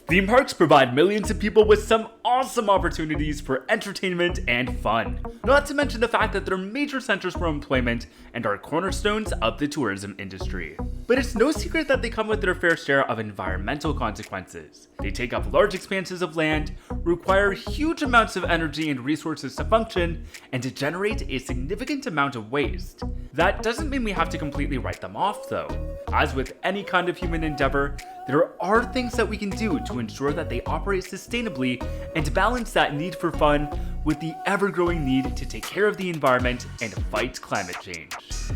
Theme parks provide millions of people with some awesome opportunities for entertainment and fun. Not to mention the fact that they're major centers for employment and are cornerstones of the tourism industry. But it's no secret that they come with their fair share of environmental consequences. They take up large expanses of land, require huge amounts of energy and resources to function, and to generate a significant amount of waste. That doesn't mean we have to completely write them off though. As with any kind of human endeavor, there are things that we can do to ensure that they operate sustainably and balance that need for fun with the ever-growing need to take care of the environment and fight climate change.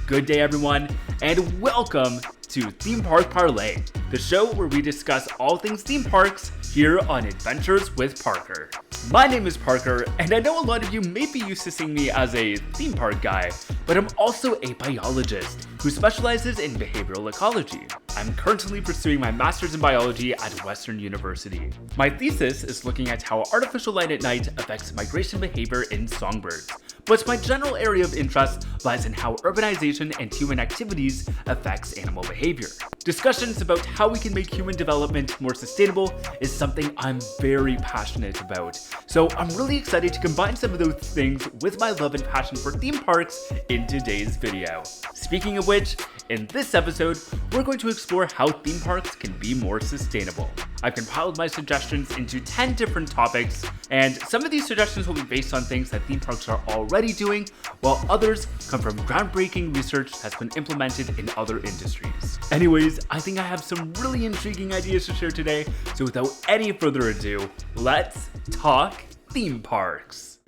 Good day everyone, and welcome to Theme Park Parlay, the show where we discuss all things theme parks here on Adventures with Parker. My name is Parker, and I know a lot of you may be used to seeing me as a theme park guy, but I'm also a biologist who specializes in behavioral ecology. I'm currently pursuing my master's in biology at Western University. My thesis is looking at how artificial light at night affects migration behavior in songbirds, but my general area of interest lies in how urbanization and human activities affects animal behavior. Discussions about how we can make human development more sustainable is something I'm very passionate about. So I'm really excited to combine some of those things with my love and passion for theme parks in today's video. Speaking of which, in this episode, we're going to explore how theme parks can be more sustainable. I've compiled my suggestions into 10 different topics, and some of these suggestions will be based on things that theme parks are already doing, while others come from groundbreaking research that's been implemented in other industries. Anyways, I think I have some really intriguing ideas to share today, so without any further ado, let's talk theme parks.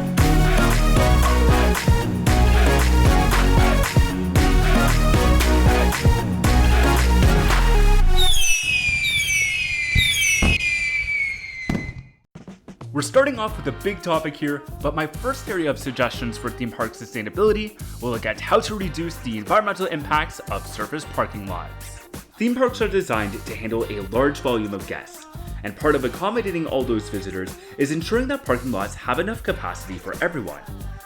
We're starting off with a big topic here, but my first area of suggestions for theme park sustainability will look at how to reduce the environmental impacts of surface parking lots. Theme parks are designed to handle a large volume of guests, and part of accommodating all those visitors is ensuring that parking lots have enough capacity for everyone.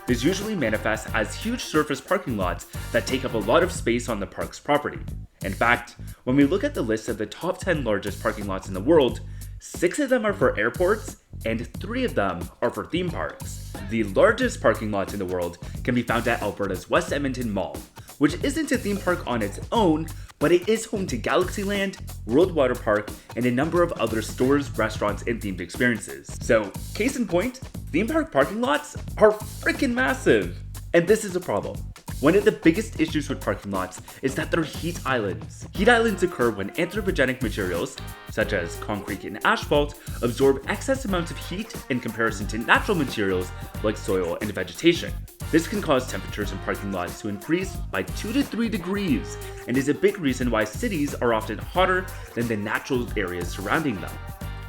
This usually manifests as huge surface parking lots that take up a lot of space on the park's property. In fact, when we look at the list of the top 10 largest parking lots in the world, 6 of them are for airports, and 3 of them are for theme parks. The largest parking lots in the world can be found at Alberta's West Edmonton Mall, which isn't a theme park on its own, but it is home to Galaxyland, World Water Park, and a number of other stores, restaurants, and themed experiences. So, case in point, theme park parking lots are freaking massive! And this is a problem. One of the biggest issues with parking lots is that they're heat islands. Heat islands occur when anthropogenic materials, such as concrete and asphalt, absorb excess amounts of heat in comparison to natural materials like soil and vegetation. This can cause temperatures in parking lots to increase by 2 to 3 degrees, and is a big reason why cities are often hotter than the natural areas surrounding them.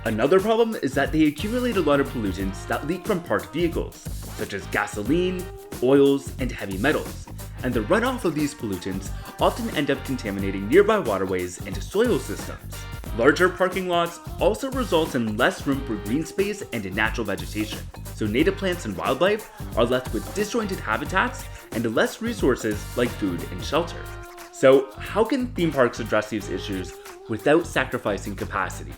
Another problem is that they accumulate a lot of pollutants that leak from parked vehicles, such as gasoline, oils, and heavy metals, and the runoff of these pollutants often end up contaminating nearby waterways and soil systems. Larger parking lots also result in less room for green space and natural vegetation, so native plants and wildlife are left with disjointed habitats and less resources like food and shelter. So how can theme parks address these issues without sacrificing capacity?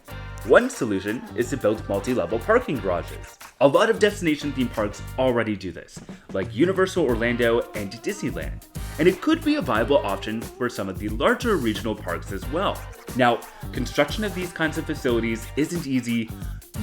One solution is to build multi-level parking garages. A lot of destination theme parks already do this, like Universal Orlando and Disneyland, and it could be a viable option for some of the larger regional parks as well. Now, construction of these kinds of facilities isn't easy,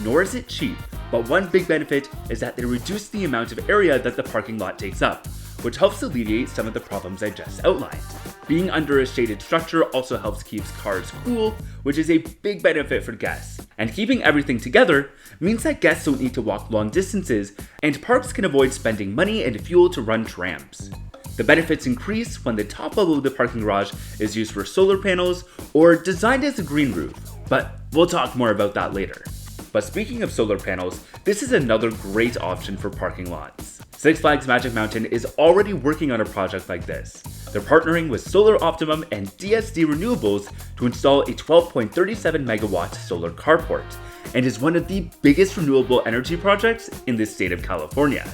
nor is it cheap, but one big benefit is that they reduce the amount of area that the parking lot takes up, which helps alleviate some of the problems I just outlined. Being under a shaded structure also helps keep cars cool, which is a big benefit for guests. And keeping everything together means that guests don't need to walk long distances, and parks can avoid spending money and fuel to run trams. The benefits increase when the top level of the parking garage is used for solar panels or designed as a green roof, but we'll talk more about that later. But speaking of solar panels, this is another great option for parking lots. Six Flags Magic Mountain is already working on a project like this. They're partnering with Solar Optimum and DSD Renewables to install a 12.37 megawatt solar carport, and is one of the biggest renewable energy projects in the state of California.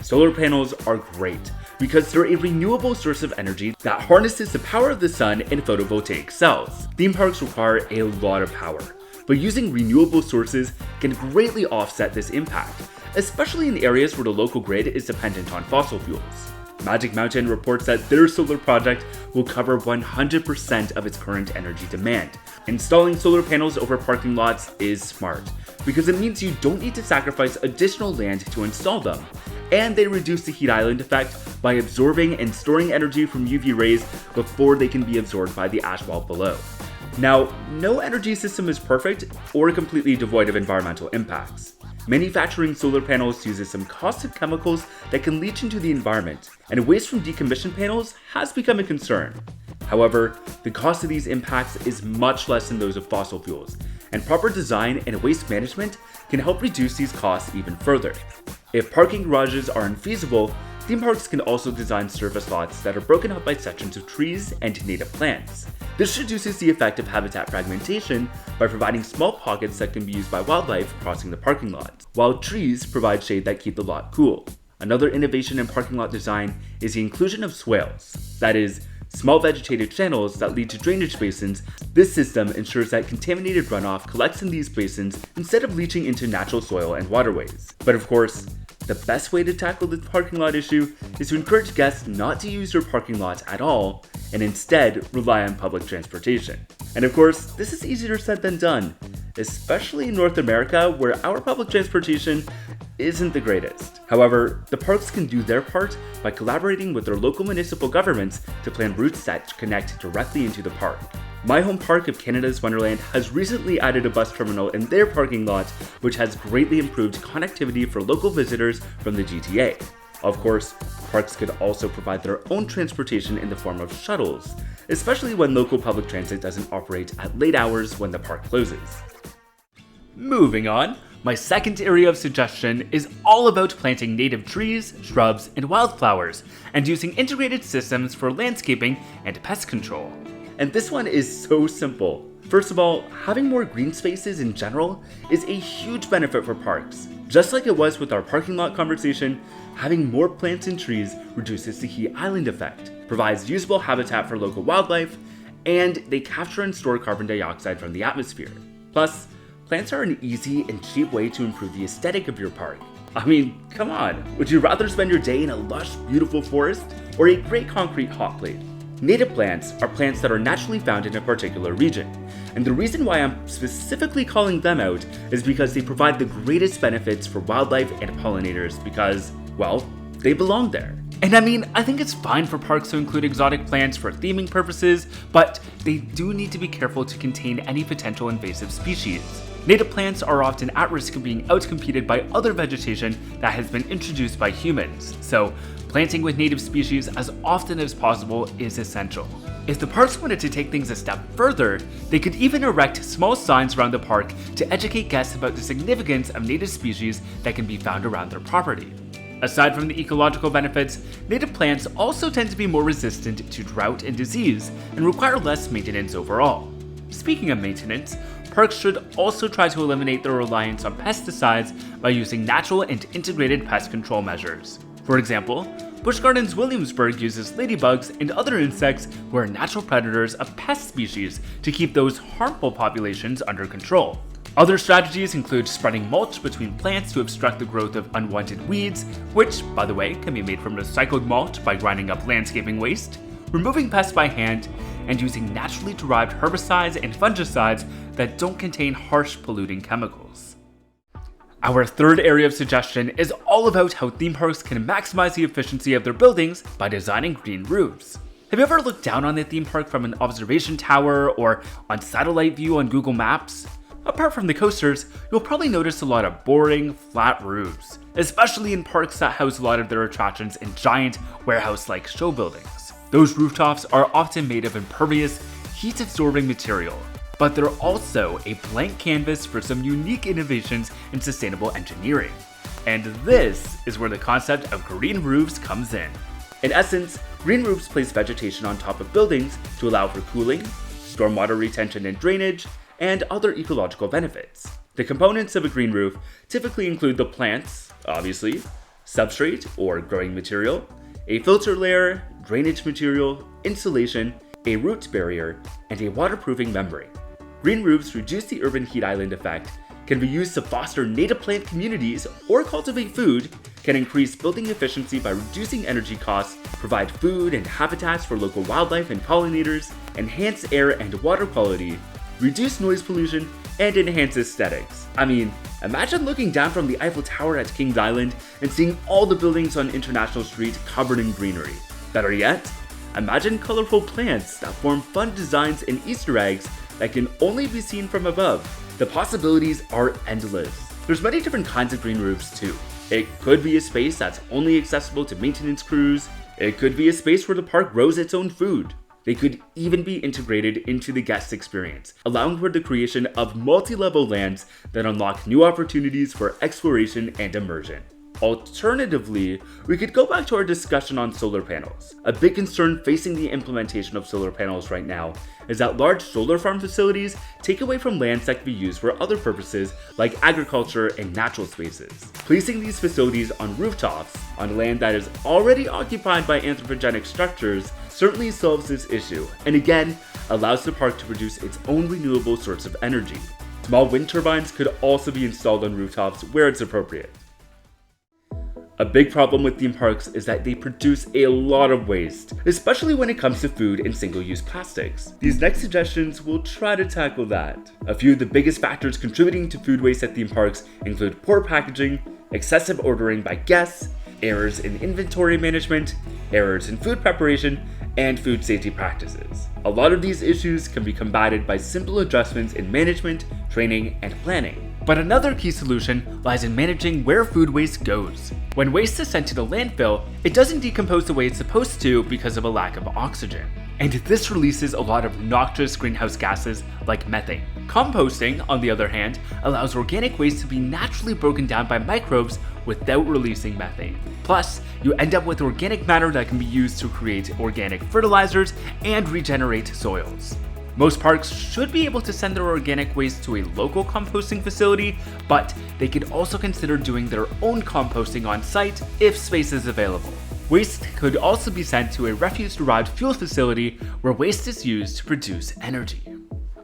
Solar panels are great because they're a renewable source of energy that harnesses the power of the sun in photovoltaic cells. Theme parks require a lot of power, but using renewable sources can greatly offset this impact, especially in areas where the local grid is dependent on fossil fuels. Magic Mountain reports that their solar project will cover 100% of its current energy demand. Installing solar panels over parking lots is smart, because it means you don't need to sacrifice additional land to install them, and they reduce the heat island effect by absorbing and storing energy from UV rays before they can be absorbed by the asphalt below. Now, no energy system is perfect or completely devoid of environmental impacts. Manufacturing solar panels uses some caustic chemicals that can leach into the environment, and waste from decommissioned panels has become a concern. However, the cost of these impacts is much less than those of fossil fuels, and proper design and waste management can help reduce these costs even further. If parking garages are unfeasible, theme parks can also design surface lots that are broken up by sections of trees and native plants. This reduces the effect of habitat fragmentation by providing small pockets that can be used by wildlife crossing the parking lot, while trees provide shade that keep the lot cool. Another innovation in parking lot design is the inclusion of swales, that is, small vegetated channels that lead to drainage basins. This system ensures that contaminated runoff collects in these basins instead of leaching into natural soil and waterways. But of course, the best way to tackle the parking lot issue is to encourage guests not to use their parking lots at all and instead rely on public transportation. And of course, this is easier said than done, especially in North America where our public transportation isn't the greatest. However, the parks can do their part by collaborating with their local municipal governments to plan routes that connect directly into the park. My home park of Canada's Wonderland has recently added a bus terminal in their parking lot, which has greatly improved connectivity for local visitors from the GTA. Of course, parks could also provide their own transportation in the form of shuttles, especially when local public transit doesn't operate at late hours when the park closes. Moving on, my second area of suggestion is all about planting native trees, shrubs, and wildflowers, and using integrated systems for landscaping and pest control. And this one is so simple. First of all, having more green spaces in general is a huge benefit for parks. Just like it was with our parking lot conversation, having more plants and trees reduces the heat island effect, provides usable habitat for local wildlife, and they capture and store carbon dioxide from the atmosphere. Plus, plants are an easy and cheap way to improve the aesthetic of your park. I mean, come on, would you rather spend your day in a lush, beautiful forest or a great concrete hot plate? Native plants are plants that are naturally found in a particular region, and the reason why I'm specifically calling them out is because they provide the greatest benefits for wildlife and pollinators because, well, they belong there. And I mean, I think it's fine for parks to include exotic plants for theming purposes, but they do need to be careful to contain any potential invasive species. Native plants are often at risk of being outcompeted by other vegetation that has been introduced by humans, so planting with native species as often as possible is essential. If the parks wanted to take things a step further, they could even erect small signs around the park to educate guests about the significance of native species that can be found around their property. Aside from the ecological benefits, native plants also tend to be more resistant to drought and disease and require less maintenance overall. Speaking of maintenance, parks should also try to eliminate their reliance on pesticides by using natural and integrated pest control measures. For example, Busch Gardens Williamsburg uses ladybugs and other insects who are natural predators of pest species to keep those harmful populations under control. Other strategies include spreading mulch between plants to obstruct the growth of unwanted weeds, which, by the way, can be made from recycled mulch by grinding up landscaping waste, removing pests by hand, and using naturally derived herbicides and fungicides that don't contain harsh polluting chemicals. Our third area of suggestion is all about how theme parks can maximize the efficiency of their buildings by designing green roofs. Have you ever looked down on a theme park from an observation tower or on satellite view on Google Maps? Apart from the coasters, you'll probably notice a lot of boring, flat roofs, especially in parks that house a lot of their attractions in giant, warehouse-like show buildings. Those rooftops are often made of impervious, heat-absorbing material, but they're also a blank canvas for some unique innovations in sustainable engineering. And this is where the concept of green roofs comes in. In essence, green roofs place vegetation on top of buildings to allow for cooling, stormwater retention and drainage, and other ecological benefits. The components of a green roof typically include the plants, obviously, substrate or growing material, a filter layer, drainage material, insulation, a root barrier, and a waterproofing membrane. Green roofs reduce the urban heat island effect, can be used to foster native plant communities or cultivate food, can increase building efficiency by reducing energy costs, provide food and habitats for local wildlife and pollinators, enhance air and water quality, reduce noise pollution, and enhance aesthetics. I mean, imagine looking down from the Eiffel Tower at Kings Island and seeing all the buildings on International Street covered in greenery. Better yet, imagine colorful plants that form fun designs and Easter eggs that can only be seen from above. The possibilities are endless. There's many different kinds of green roofs too. It could be a space that's only accessible to maintenance crews. It could be a space where the park grows its own food. They could even be integrated into the guest experience, allowing for the creation of multi-level lands that unlock new opportunities for exploration and immersion. Alternatively, we could go back to our discussion on solar panels. A big concern facing the implementation of solar panels right now is that large solar farm facilities take away from lands that can be used for other purposes like agriculture and natural spaces. Placing these facilities on rooftops, on land that is already occupied by anthropogenic structures, certainly solves this issue, and again, allows the park to produce its own renewable source of energy. Small wind turbines could also be installed on rooftops where it's appropriate. A big problem with theme parks is that they produce a lot of waste, especially when it comes to food and single-use plastics. These next suggestions will try to tackle that. A few of the biggest factors contributing to food waste at theme parks include poor packaging, excessive ordering by guests, errors in inventory management, errors in food preparation, and food safety practices. A lot of these issues can be combated by simple adjustments in management, training, and planning. But another key solution lies in managing where food waste goes. When waste is sent to the landfill, it doesn't decompose the way it's supposed to because of a lack of oxygen. And this releases a lot of noxious greenhouse gases like methane. Composting, on the other hand, allows organic waste to be naturally broken down by microbes without releasing methane. Plus, you end up with organic matter that can be used to create organic fertilizers and regenerate soils. Most parks should be able to send their organic waste to a local composting facility, but they could also consider doing their own composting on site if space is available. Waste could also be sent to a refuse-derived fuel facility where waste is used to produce energy.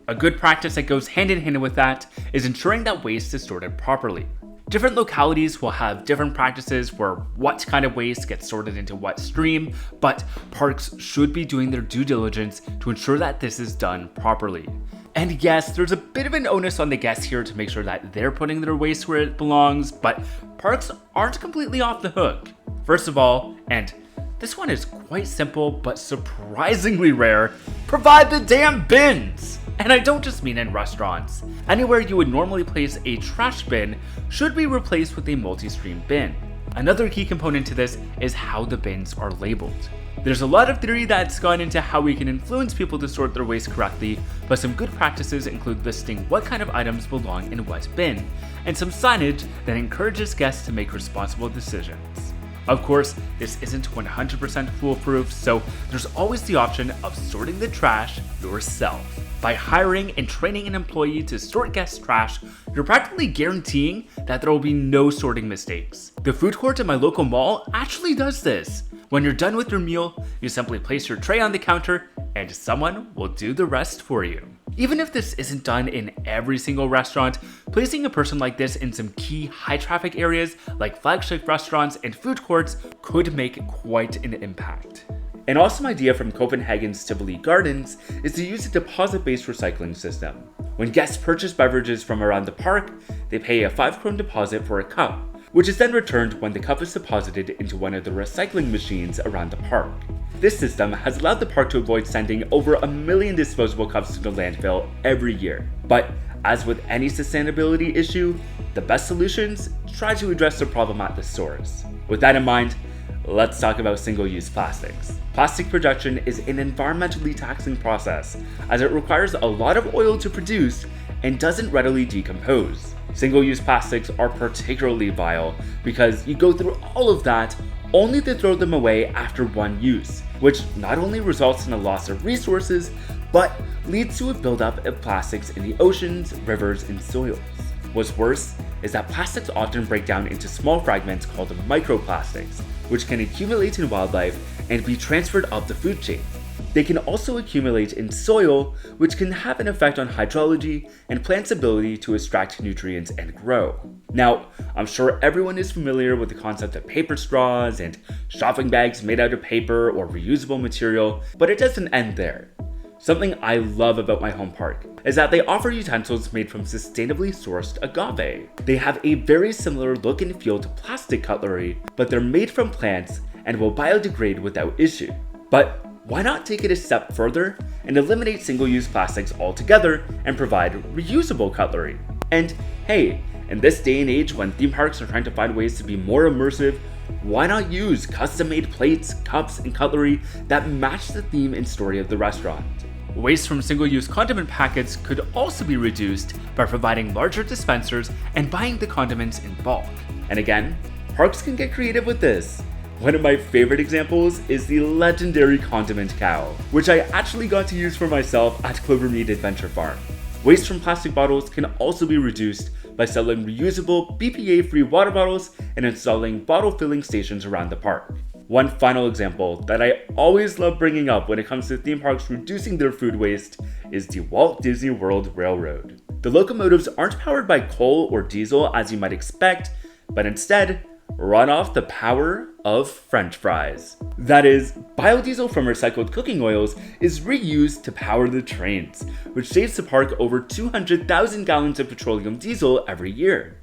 A good practice that goes hand in hand with that is ensuring that waste is sorted properly. Different localities will have different practices for what kind of waste gets sorted into what stream, but parks should be doing their due diligence to ensure that this is done properly. And yes, there's a bit of an onus on the guests here to make sure that they're putting their waste where it belongs, but parks aren't completely off the hook. First of all, and this one is quite simple but surprisingly rare, provide the damn bins! And I don't just mean in restaurants. Anywhere you would normally place a trash bin should be replaced with a multi-stream bin. Another key component to this is how the bins are labeled. There's a lot of theory that's gone into how we can influence people to sort their waste correctly, but some good practices include listing what kind of items belong in what bin, and some signage that encourages guests to make responsible decisions. Of course, this isn't 100% foolproof, so there's always the option of sorting the trash yourself. By hiring and training an employee to sort guest trash, you're practically guaranteeing that there will be no sorting mistakes. The food court at my local mall actually does this. When you're done with your meal, you simply place your tray on the counter and someone will do the rest for you. Even if this isn't done in every single restaurant, placing a person like this in some key high traffic areas like flagship restaurants and food courts could make quite an impact. An awesome idea from Copenhagen's Tivoli Gardens is to use a deposit-based recycling system. When guests purchase beverages from around the park, they pay a 5 krone deposit for a cup, which is then returned when the cup is deposited into one of the recycling machines around the park. This system has allowed the park to avoid sending over 1 million disposable cups to the landfill every year. But as with any sustainability issue, the best solutions try to address the problem at the source. With that in mind, let's talk about single-use plastics. Plastic production is an environmentally taxing process, as it requires a lot of oil to produce and doesn't readily decompose. Single-use plastics are particularly vile because you go through all of that only to throw them away after one use, which not only results in a loss of resources, but leads to a buildup of plastics in the oceans, rivers, and soils. What's worse is that plastics often break down into small fragments called microplastics, which can accumulate in wildlife and be transferred up the food chain. they can also accumulate in soil, which can have an effect on hydrology and plants' ability to extract nutrients and grow. Now, I'm sure everyone is familiar with the concept of paper straws and shopping bags made out of paper or reusable material, but it doesn't end there. Something I love about my home park is that they offer utensils made from sustainably sourced agave. They have a very similar look and feel to plastic cutlery, but they're made from plants and will biodegrade without issue. But why not take it a step further and eliminate single-use plastics altogether and provide reusable cutlery? And hey, in this day and age when theme parks are trying to find ways to be more immersive, why not use custom-made plates, cups, and cutlery that match the theme and story of the restaurant? Waste from single-use condiment packets could also be reduced by providing larger dispensers and buying the condiments in bulk. And again, parks can get creative with this. One of my favorite examples is the legendary condiment cow, which I actually got to use for myself at Clovermead Adventure Farm. Waste from plastic bottles can also be reduced by selling reusable, BPA-free water bottles and installing bottle filling stations around the park. One final example that I always love bringing up when it comes to theme parks reducing their food waste is the Walt Disney World Railroad. The locomotives aren't powered by coal or diesel as you might expect, but instead run off the power of French fries. That is, biodiesel from recycled cooking oils is reused to power the trains, which saves the park over 200,000 gallons of petroleum diesel every year.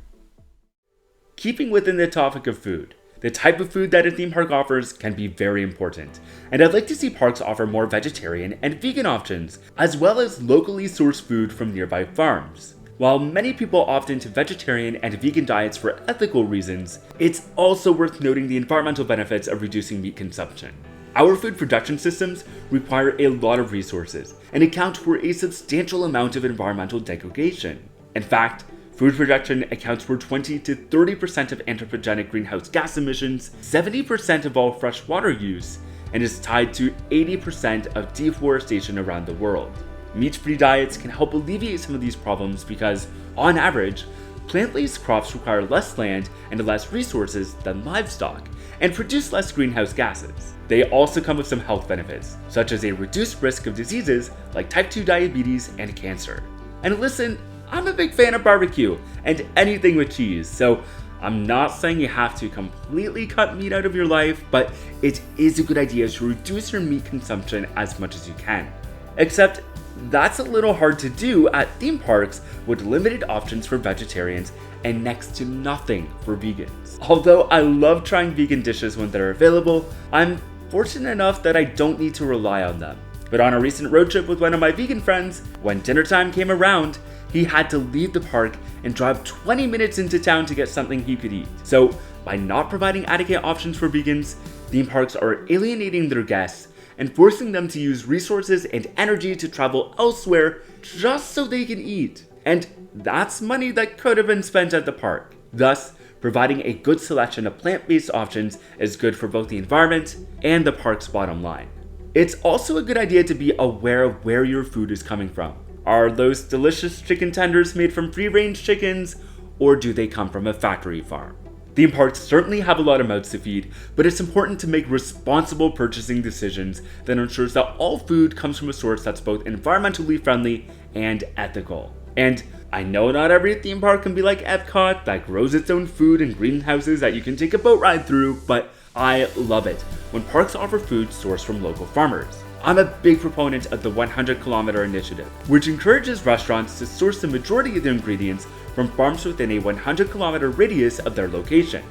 Keeping within the topic of food, the type of food that a theme park offers can be very important, and I'd like to see parks offer more vegetarian and vegan options, as well as locally sourced food from nearby farms. While many people opt into vegetarian and vegan diets for ethical reasons, it's also worth noting the environmental benefits of reducing meat consumption. Our food production systems require a lot of resources and account for a substantial amount of environmental degradation. In fact, food production accounts for 20 to 30% of anthropogenic greenhouse gas emissions, 70% of all fresh water use, and is tied to 80% of deforestation around the world. Meat-free diets can help alleviate some of these problems because, on average, plant-based crops require less land and less resources than livestock, and produce less greenhouse gases. They also come with some health benefits, such as a reduced risk of diseases like type 2 diabetes and cancer. And listen, I'm a big fan of barbecue and anything with cheese, so I'm not saying you have to completely cut meat out of your life, but it is a good idea to reduce your meat consumption as much as you can. Except, that's a little hard to do at theme parks with limited options for vegetarians and next to nothing for vegans. Although I love trying vegan dishes when they're available, I'm fortunate enough that I don't need to rely on them. But on a recent road trip with one of my vegan friends, when dinner time came around, he had to leave the park and drive 20 minutes into town to get something he could eat. So by not providing adequate options for vegans, theme parks are alienating their guests and forcing them to use resources and energy to travel elsewhere just so they can eat. And that's money that could have been spent at the park. Thus, providing a good selection of plant-based options is good for both the environment and the park's bottom line. It's also a good idea to be aware of where your food is coming from. Are those delicious chicken tenders made from free-range chickens, or do they come from a factory farm? Theme parks certainly have a lot of mouths to feed, but it's important to make responsible purchasing decisions that ensures that all food comes from a source that's both environmentally friendly and ethical. And I know not every theme park can be like Epcot that grows its own food in greenhouses that you can take a boat ride through, but I love it when parks offer food sourced from local farmers. I'm a big proponent of the 100-kilometer initiative, which encourages restaurants to source the majority of their ingredients from farms within a 100-kilometer radius of their location.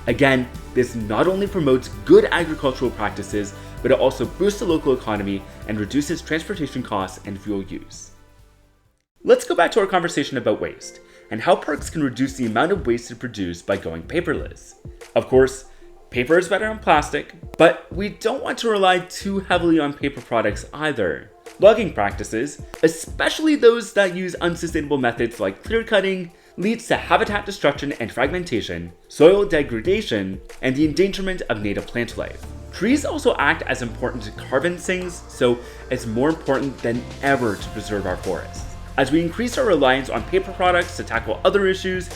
Again, this not only promotes good agricultural practices, but it also boosts the local economy and reduces transportation costs and fuel use. Let's go back to our conversation about waste, and how parks can reduce the amount of waste produced by going paperless. Of course, paper is better than plastic, but we don't want to rely too heavily on paper products either. Logging practices, especially those that use unsustainable methods like clear cutting, leads to habitat destruction and fragmentation, soil degradation, and the endangerment of native plant life. Trees also act as important carbon sinks, so it's more important than ever to preserve our forests. As we increase our reliance on paper products to tackle other issues,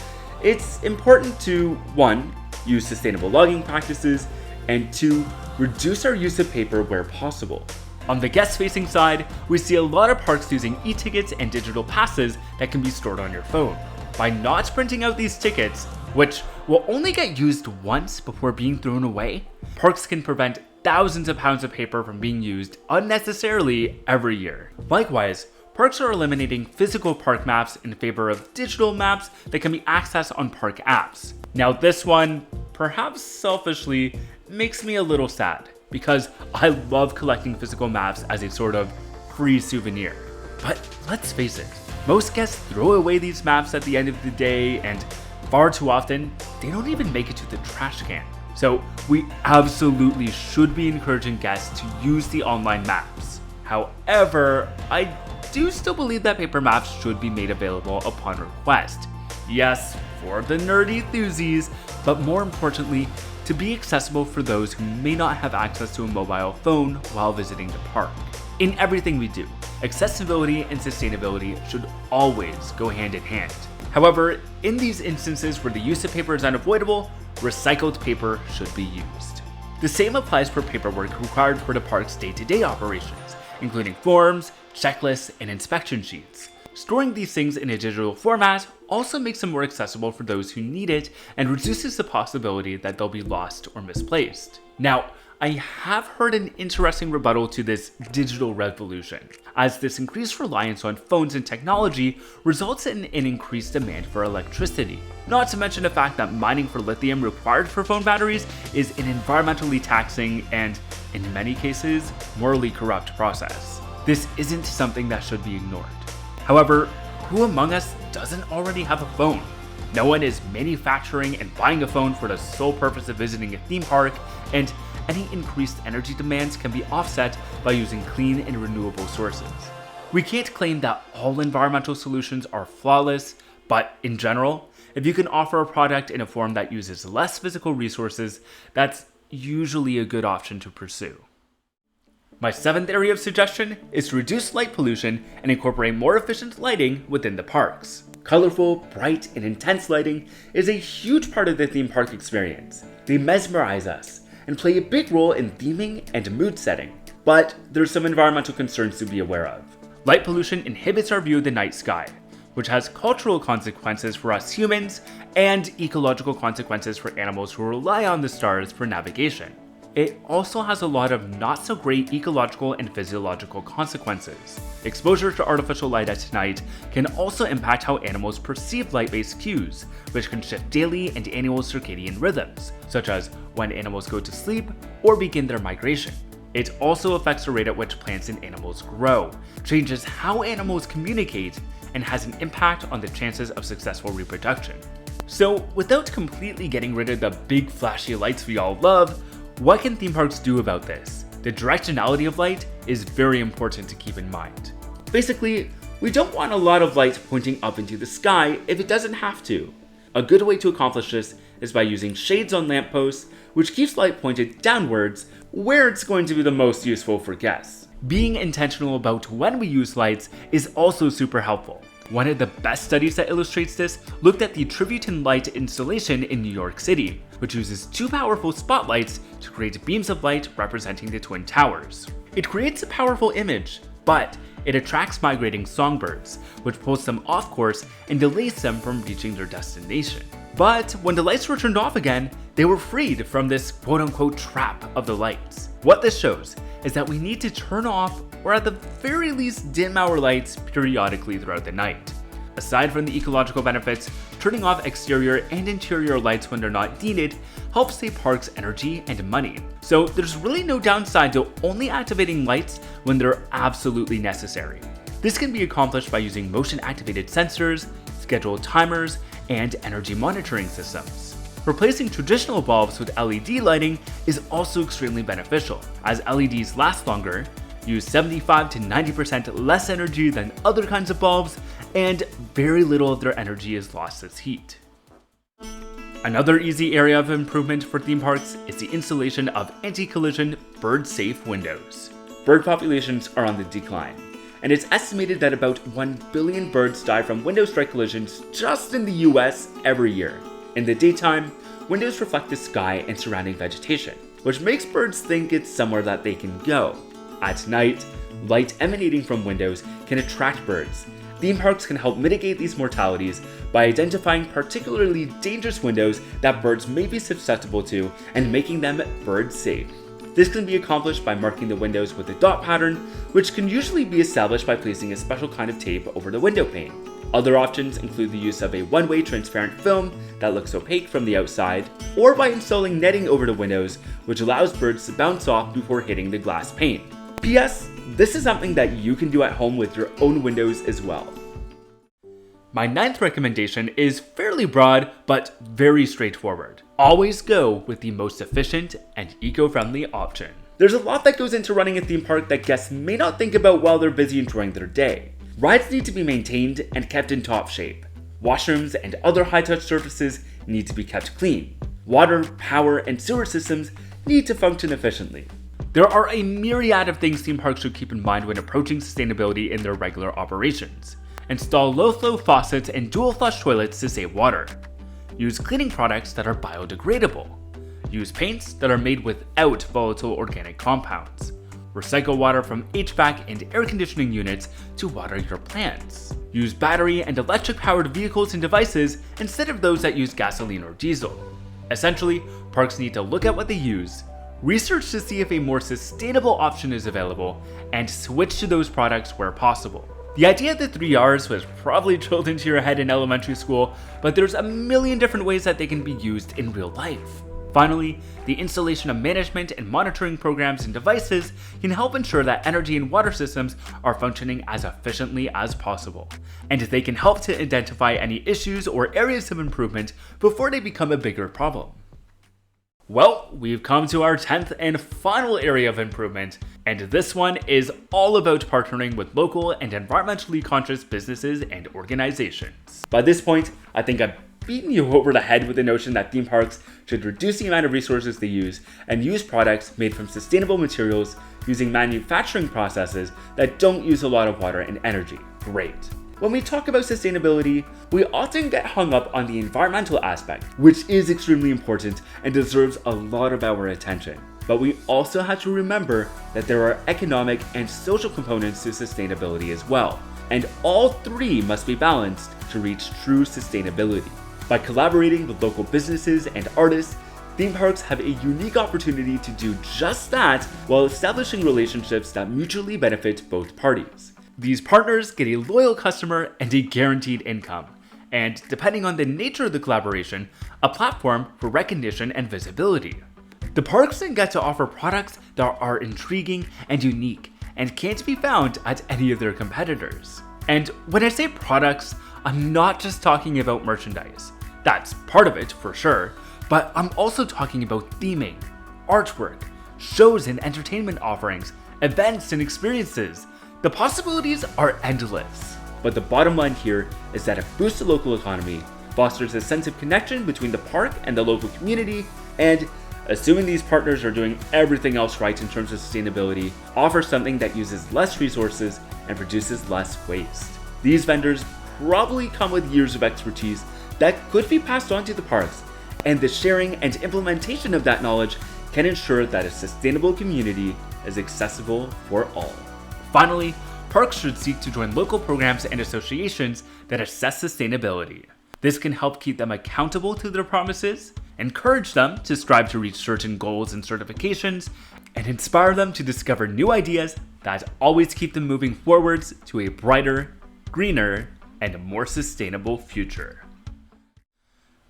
it's important to 1. Use sustainable logging practices, and 2. Reduce our use of paper where possible. On the guest-facing side, we see a lot of parks using e-tickets and digital passes that can be stored on your phone. By not printing out these tickets, which will only get used once before being thrown away, parks can prevent thousands of pounds of paper from being used unnecessarily every year. Likewise, parks are eliminating physical park maps in favor of digital maps that can be accessed on park apps. Now this one, perhaps selfishly, makes me a little sad, because I love collecting physical maps as a sort of free souvenir. But let's face it, most guests throw away these maps at the end of the day, and far too often, they don't even make it to the trash can. So we absolutely should be encouraging guests to use the online maps. However, I do still believe that paper maps should be made available upon request. Yes, for the nerdy enthusiasts, but more importantly, to be accessible for those who may not have access to a mobile phone while visiting the park. In everything we do, accessibility and sustainability should always go hand in hand. However, in these instances where the use of paper is unavoidable, recycled paper should be used. The same applies for paperwork required for the park's day-to-day operations, including forms, checklists, and inspection sheets. Storing these things in a digital format also makes them more accessible for those who need it and reduces the possibility that they'll be lost or misplaced. Now, I have heard an interesting rebuttal to this digital revolution, as this increased reliance on phones and technology results in an increased demand for electricity. Not to mention the fact that mining for lithium required for phone batteries is an environmentally taxing and, in many cases, morally corrupt process. This isn't something that should be ignored. However, who among us doesn't already have a phone? No one is manufacturing and buying a phone for the sole purpose of visiting a theme park, and any increased energy demands can be offset by using clean and renewable sources. We can't claim that all environmental solutions are flawless, but in general, if you can offer a product in a form that uses less physical resources, that's usually a good option to pursue. My seventh area of suggestion is to reduce light pollution and incorporate more efficient lighting within the parks. Colorful, bright, and intense lighting is a huge part of the theme park experience. They mesmerize us and play a big role in theming and mood setting. But there's some environmental concerns to be aware of. Light pollution inhibits our view of the night sky, which has cultural consequences for us humans and ecological consequences for animals who rely on the stars for navigation. It also has a lot of not so great ecological and physiological consequences. Exposure to artificial light at night can also impact how animals perceive light-based cues, which can shift daily and annual circadian rhythms, such as when animals go to sleep or begin their migration. It also affects the rate at which plants and animals grow, changes how animals communicate, and has an impact on the chances of successful reproduction. So, without completely getting rid of the big flashy lights we all love, what can theme parks do about this? The directionality of light is very important to keep in mind. Basically, we don't want a lot of light pointing up into the sky if it doesn't have to. A good way to accomplish this is by using shades on lampposts, which keeps light pointed downwards, where it's going to be the most useful for guests. Being intentional about when we use lights is also super helpful. One of the best studies that illustrates this looked at the Tributin Light installation in New York City, which uses two powerful spotlights to create beams of light representing the Twin Towers. It creates a powerful image, but it attracts migrating songbirds, which pulls them off course and delays them from reaching their destination. But when the lights were turned off again, they were freed from this quote-unquote trap of the lights. What this shows is that we need to turn off, or at the very least dim our lights periodically throughout the night. Aside from the ecological benefits, turning off exterior and interior lights when they're not needed helps save parks energy and money. So there's really no downside to only activating lights when they're absolutely necessary. This can be accomplished by using motion-activated sensors, scheduled timers, and energy monitoring systems. Replacing traditional bulbs with LED lighting is also extremely beneficial, as LEDs last longer, use 75 to 90% less energy than other kinds of bulbs, and very little of their energy is lost as heat. Another easy area of improvement for theme parks is the installation of anti-collision bird-safe windows. Bird populations are on the decline, and it's estimated that about 1 billion birds die from window strike collisions just in the US every year. In the daytime, windows reflect the sky and surrounding vegetation, which makes birds think it's somewhere that they can go. At night, light emanating from windows can attract birds. Theme parks can help mitigate these mortalities by identifying particularly dangerous windows that birds may be susceptible to and making them bird safe. This can be accomplished by marking the windows with a dot pattern, which can usually be established by placing a special kind of tape over the window pane. Other options include the use of a one-way transparent film that looks opaque from the outside, or by installing netting over the windows, which allows birds to bounce off before hitting the glass pane. P.S. This is something that you can do at home with your own windows as well. My ninth recommendation is fairly broad, but very straightforward. Always go with the most efficient and eco-friendly option. There's a lot that goes into running a theme park that guests may not think about while they're busy enjoying their day. Rides need to be maintained and kept in top shape. Washrooms and other high-touch surfaces need to be kept clean. Water, power, and sewer systems need to function efficiently. There are a myriad of things theme parks should keep in mind when approaching sustainability in their regular operations. Install low-flow faucets and dual-flush toilets to save water. Use cleaning products that are biodegradable. Use paints that are made without volatile organic compounds. Recycle water from HVAC and air conditioning units to water your plants. Use battery and electric-powered vehicles and devices instead of those that use gasoline or diesel. Essentially, parks need to look at what they use, research to see if a more sustainable option is available, and switch to those products where possible. The idea of the 3 R's was probably drilled into your head in elementary school, but there's a million different ways that they can be used in real life. Finally, the installation of management and monitoring programs and devices can help ensure that energy and water systems are functioning as efficiently as possible, and they can help to identify any issues or areas of improvement before they become a bigger problem. Well, we've come to our 10th and final area of improvement, and this one is all about partnering with local and environmentally conscious businesses and organizations. By this point, I think I've beaten you over the head with the notion that theme parks should reduce the amount of resources they use and use products made from sustainable materials using manufacturing processes that don't use a lot of water and energy. Great. When we talk about sustainability, we often get hung up on the environmental aspect, which is extremely important and deserves a lot of our attention. But we also have to remember that there are economic and social components to sustainability as well, and all three must be balanced to reach true sustainability. By collaborating with local businesses and artists, theme parks have a unique opportunity to do just that while establishing relationships that mutually benefit both parties. These partners get a loyal customer and a guaranteed income, and depending on the nature of the collaboration, a platform for recognition and visibility. The parks then get to offer products that are intriguing and unique and can't be found at any of their competitors. And when I say products, I'm not just talking about merchandise. That's part of it for sure, but I'm also talking about theming, artwork, shows and entertainment offerings, events and experiences. The possibilities are endless. But the bottom line here is that it boosts the local economy, fosters a sense of connection between the park and the local community, and, assuming these partners are doing everything else right in terms of sustainability, offers something that uses less resources and produces less waste. These vendors probably come with years of expertise that could be passed on to the parks, and the sharing and implementation of that knowledge can ensure that a sustainable community is accessible for all. Finally, parks should seek to join local programs and associations that assess sustainability. This can help keep them accountable to their promises, encourage them to strive to reach certain goals and certifications, and inspire them to discover new ideas that always keep them moving forwards to a brighter, greener, and more sustainable future.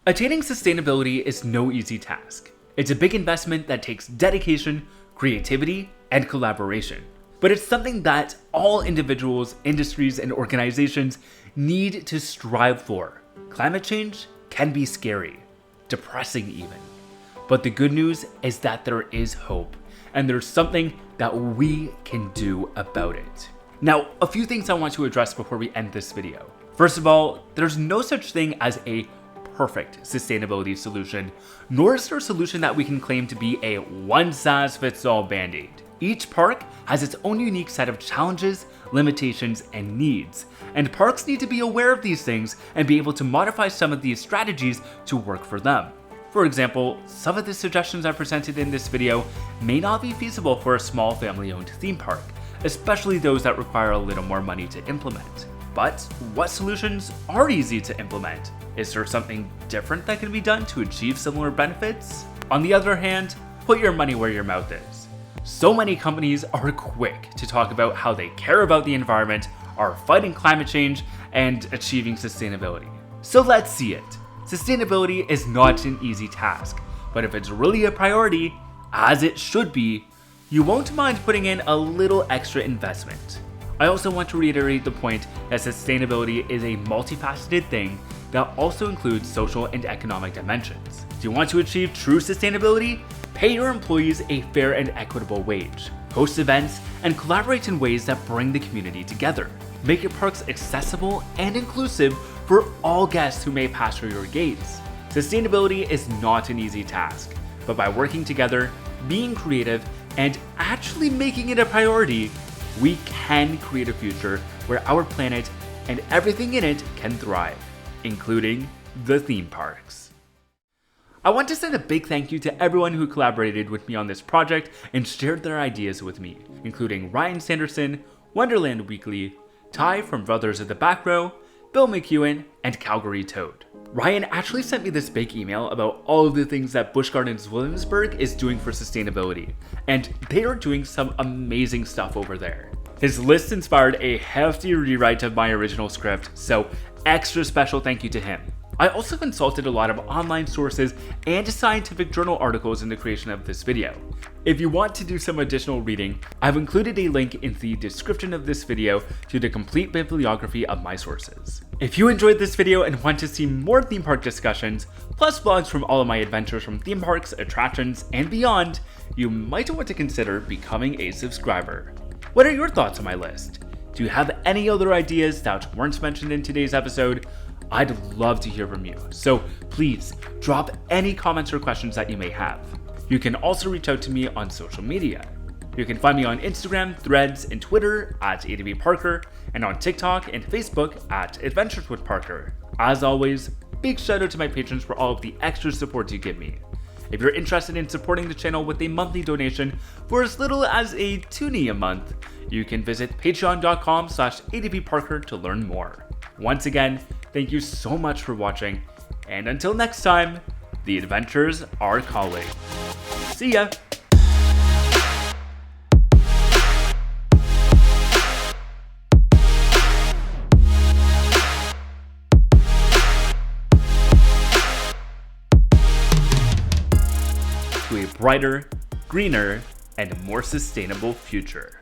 Attaining sustainability is no easy task. It's a big investment that takes dedication, creativity, and collaboration. But it's something that all individuals, industries, and organizations need to strive for. Climate change can be scary, depressing even. But the good news is that there is hope, and there's something that we can do about it. Now, a few things I want to address before we end this video. First of all, there's no such thing as a perfect sustainability solution, nor is there a solution that we can claim to be a one-size-fits-all band-aid. Each park has its own unique set of challenges, limitations, and needs, and parks need to be aware of these things and be able to modify some of these strategies to work for them. For example, some of the suggestions I presented in this video may not be feasible for a small family-owned theme park, especially those that require a little more money to implement. But what solutions are easy to implement? Is there something different that can be done to achieve similar benefits? On the other hand, put your money where your mouth is. So many companies are quick to talk about how they care about the environment, are fighting climate change, and achieving sustainability. So let's see it. Sustainability is not an easy task, but if it's really a priority, as it should be, you won't mind putting in a little extra investment. I also want to reiterate the point that sustainability is a multifaceted thing that also includes social and economic dimensions. Do you want to achieve true sustainability? Pay your employees a fair and equitable wage, host events, and collaborate in ways that bring the community together. Make your parks accessible and inclusive for all guests who may pass through your gates. Sustainability is not an easy task, but by working together, being creative, and actually making it a priority, we can create a future where our planet and everything in it can thrive, including the theme parks. I want to send a big thank you to everyone who collaborated with me on this project and shared their ideas with me, including Ryan Sanderson, Wonderland Weekly, Ty from Brothers of the Back Row, Bill McEwen, and Calgary Toad. Ryan actually sent me this big email about all of the things that Busch Gardens Williamsburg is doing for sustainability, and they are doing some amazing stuff over there. His list inspired a hefty rewrite of my original script, so extra special thank you to him. I also consulted a lot of online sources and scientific journal articles in the creation of this video. If you want to do some additional reading, I've included a link in the description of this video to the complete bibliography of my sources. If you enjoyed this video and want to see more theme park discussions, plus vlogs from all of my adventures from theme parks, attractions, and beyond, you might want to consider becoming a subscriber. What are your thoughts on my list? Do you have any other ideas that weren't mentioned in today's episode? I'd love to hear from you, so please drop any comments or questions that you may have. You can also reach out to me on social media. You can find me on Instagram, Threads, and Twitter at ADVParker, and on TikTok and Facebook at Adventures with Parker. As always, big shout out to my patrons for all of the extra support you give me. If you're interested in supporting the channel with a monthly donation for as little as a toonie a month, you can visit patreon.com/advparker to learn more. Once again, thank you so much for watching, and until next time, the adventures are calling. See ya! To a brighter, greener, and more sustainable future.